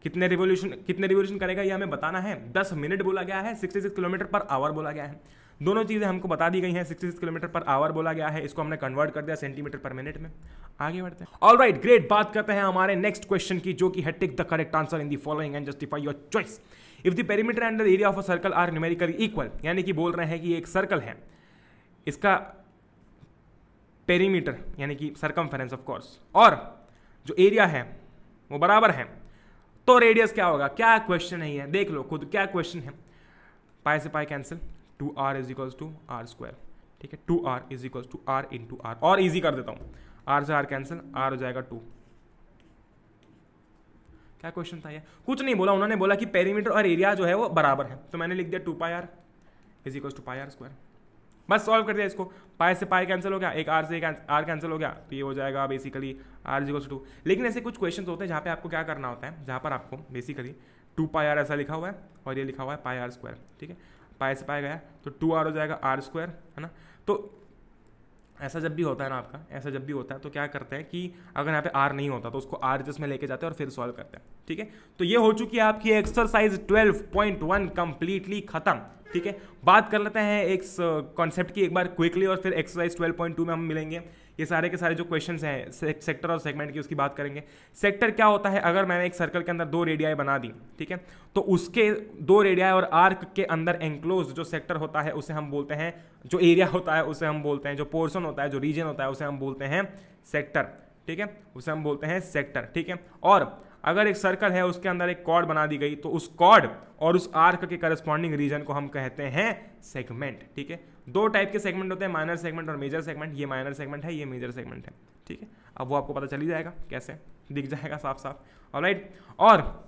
कितने रिवोल्यूशन करेगा ये हमें बताना है। 10 मिनट बोला गया है, 66 किलोमीटर पर आवर बोला गया है, दोनों चीज़ें हमको बता दी गई हैं। 66 किलोमीटर पर आवर बोला गया है, इसको हमने कन्वर्ट कर दिया सेंटीमीटर पर मिनट में। आगे बढ़ते हैं। Alright, great. बात करते हैं हमारे नेक्स्ट क्वेश्चन की, जो कि है tick the correct answer in the following and justify your choice. If the perimeter and the area of a circle are numerically equal, यानी कि बोल रहे हैं कि एक सर्कल है, इसका पेरीमीटर यानी कि सर्कमफेरेंस ऑफ कोर्स, और जो एरिया है वो बराबर है, तो रेडियस क्या होगा? क्या क्वेश्चन है ये, देख लो खुद क्या क्वेश्चन है। पाई से pi cancel, 2r is equals to r square. ठीक है, 2r is equals to r into r, और इजी कर देता हूँ, r से r कैंसिल, r हो जाएगा 2। क्या क्वेश्चन था ये? कुछ नहीं बोला, उन्होंने बोला कि पेरीमीटर और एरिया जो है वो बराबर है, तो मैंने लिख दिया 2 pi r is equals to pi r square. बस सॉल्व कर दिया इसको, पाई से पाई कैंसिल हो गया, एक r से एक r कैंसिल हो गया, तो ये हो जाएगा basically r is equals to 2। लेकिन ऐसे कुछ क्वेश्चन होते हैं जहाँ पे आपको क्या करना होता है, जहाँ पर आपको बेसिकली 2 पाई r ऐसा लिखा हुआ है और ये लिखा हुआ है पाई r स्क्वायर। ठीक है, पाई से पाई गया तो 2r हो जाएगा r स्क्वायर, है ना। तो ऐसा जब भी होता है ना आपका, ऐसा जब भी होता है तो क्या करते हैं कि अगर यहाँ पे r नहीं होता तो उसको r जिसमें लेके जाते हैं और फिर सॉल्व करते हैं। ठीक है, तो ये हो चुकी है आपकी एक्सरसाइज 12.1 कंप्लीटली खत्म। ठीक है, बात कर लेते हैं एक कॉन्सेप्ट की एक बार क्विकली, और फिर एक्सरसाइज 12.2 में हम मिलेंगे। ये सारे के सारे जो क्वेश्चंस हैं सेक्टर और सेगमेंट की, उसकी बात करेंगे। सेक्टर क्या होता है? अगर मैंने एक सर्कल के अंदर 2 रेडियाई बना दी, ठीक है, तो उसके 2 रेडियाई और आर्क के अंदर एंक्लोज जो सेक्टर होता है उसे हम बोलते हैं, जो एरिया होता है उसे हम बोलते हैं, जो पोर्शन होता है, जो रीजन होता है उसे हम बोलते हैं सेक्टर। ठीक है, उसे हम बोलते हैं सेक्टर। ठीक है, और अगर एक सर्कल है उसके अंदर एक कॉर्ड बना दी गई तो उस कॉर्ड और उस आर्क के करस्पॉन्डिंग रीजन को हम कहते हैं सेगमेंट। ठीक है, 2 टाइप के सेगमेंट होते हैं, माइनर सेगमेंट और मेजर सेगमेंट। ये माइनर सेगमेंट है, ये मेजर सेगमेंट है। ठीक है, अब वो आपको पता चल ही जाएगा, कैसे दिख जाएगा साफ साफ। ऑलराइट, और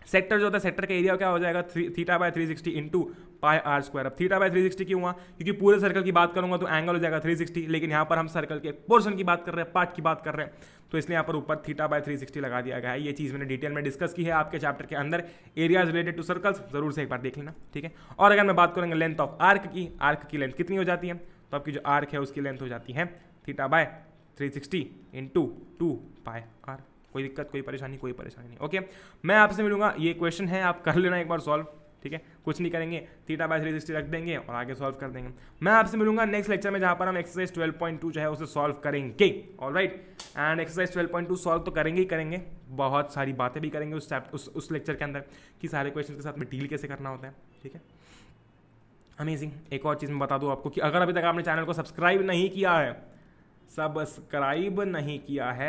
सेक्टर जो होता है, सेक्टर का एरिया क्या हो जाएगा? θ/360 इंटू पाई r स्क्वायर। अब θ/360 क्यों हुआ? क्योंकि पूरे सर्कल की बात करूंगा तो एंगल हो जाएगा 360, लेकिन यहाँ पर हम सर्कल के पोर्शन की बात कर रहे हैं, पार्ट की बात कर रहे हैं, तो इसलिए यहाँ पर ऊपर θ/360 लगा दिया गया है। ये चीज़ मैंने डिटेल में डिस्कस की है आपके चैप्टर के अंदर, एरियाज रिलेटेड टू सर्कल्स, जरूर से एक बार देख लेना। ठीक है, और अगर मैं बात करूँगा लेंथ ऑफ आर्क की, आर्क की लेंथ कितनी हो जाती है? तो आपकी जो आर्क है उसकी लेंथ हो जाती है θ/360 इंटू 2 पाई r। कोई दिक्कत, कोई परेशानी? कोई परेशानी नहीं। ओके, मैं आपसे मिलूंगा, ये क्वेश्चन है, आप कर लेना एक बार सॉल्व। ठीक है, कुछ नहीं करेंगे, θ/360 रख देंगे और आगे सॉल्व कर देंगे। मैं आपसे मिलूंगा नेक्स्ट लेक्चर में, जहां पर हम एक्सरसाइज 12.2 जो है उसे सॉल्व करेंगे। ऑलराइट, एंड एक्सरसाइज 12.2 सॉल्व तो करेंगे ही करेंगे, बहुत सारी बातें भी करेंगे उस लेक्चर के अंदर, कि सारे क्वेश्चन के साथ में डील कैसे करना होता है। ठीक है, अमेजिंग। एक और चीज़ मैं बता दूं आपको कि अगर अभी तक आपने चैनल को सब्सक्राइब नहीं किया है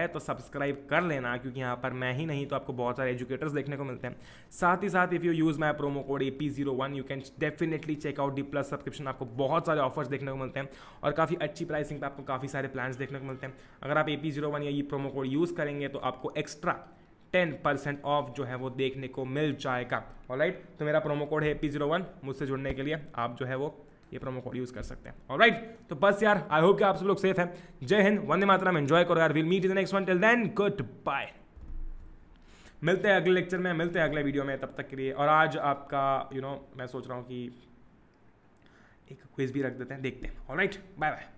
तो सब्सक्राइब कर लेना, क्योंकि यहाँ पर मैं ही नहीं तो आपको बहुत सारे एजुकेटर्स देखने को मिलते हैं। साथ ही साथ if you use my promo code AP01 you can definitely check out D+ subscription. आपको बहुत सारे ऑफर्स देखने को मिलते हैं और काफ़ी अच्छी प्राइसिंग पे आपको काफ़ी सारे प्लान्स देखने को मिलते हैं। अगर आप AP01 या ये प्रोमो कोड यूज़ करेंगे तो आपको एक्स्ट्रा 10% ऑफ जो है वो देखने को मिल जाएगा। ऑलराइट, तो मेरा प्रोमो कोड है AP01, मुझसे जुड़ने के लिए आप जो है वो ये प्रोमो कोड यूज कर सकते हैं। ऑलराइट, तो बस यार, आई होप कि आप सब लोग सेफ हैं। जय हिंद, वंदे मातरम, एंजॉय करो यार। Will meet in the next one, till then goodbye. मिलते हैं अगले लेक्चर में, मिलते हैं अगले वीडियो में, तब तक के लिए। और आज आपका मैं सोच रहा हूँ कि एक क्विज भी रख देते हैं, देखते हैं। Alright, bye bye.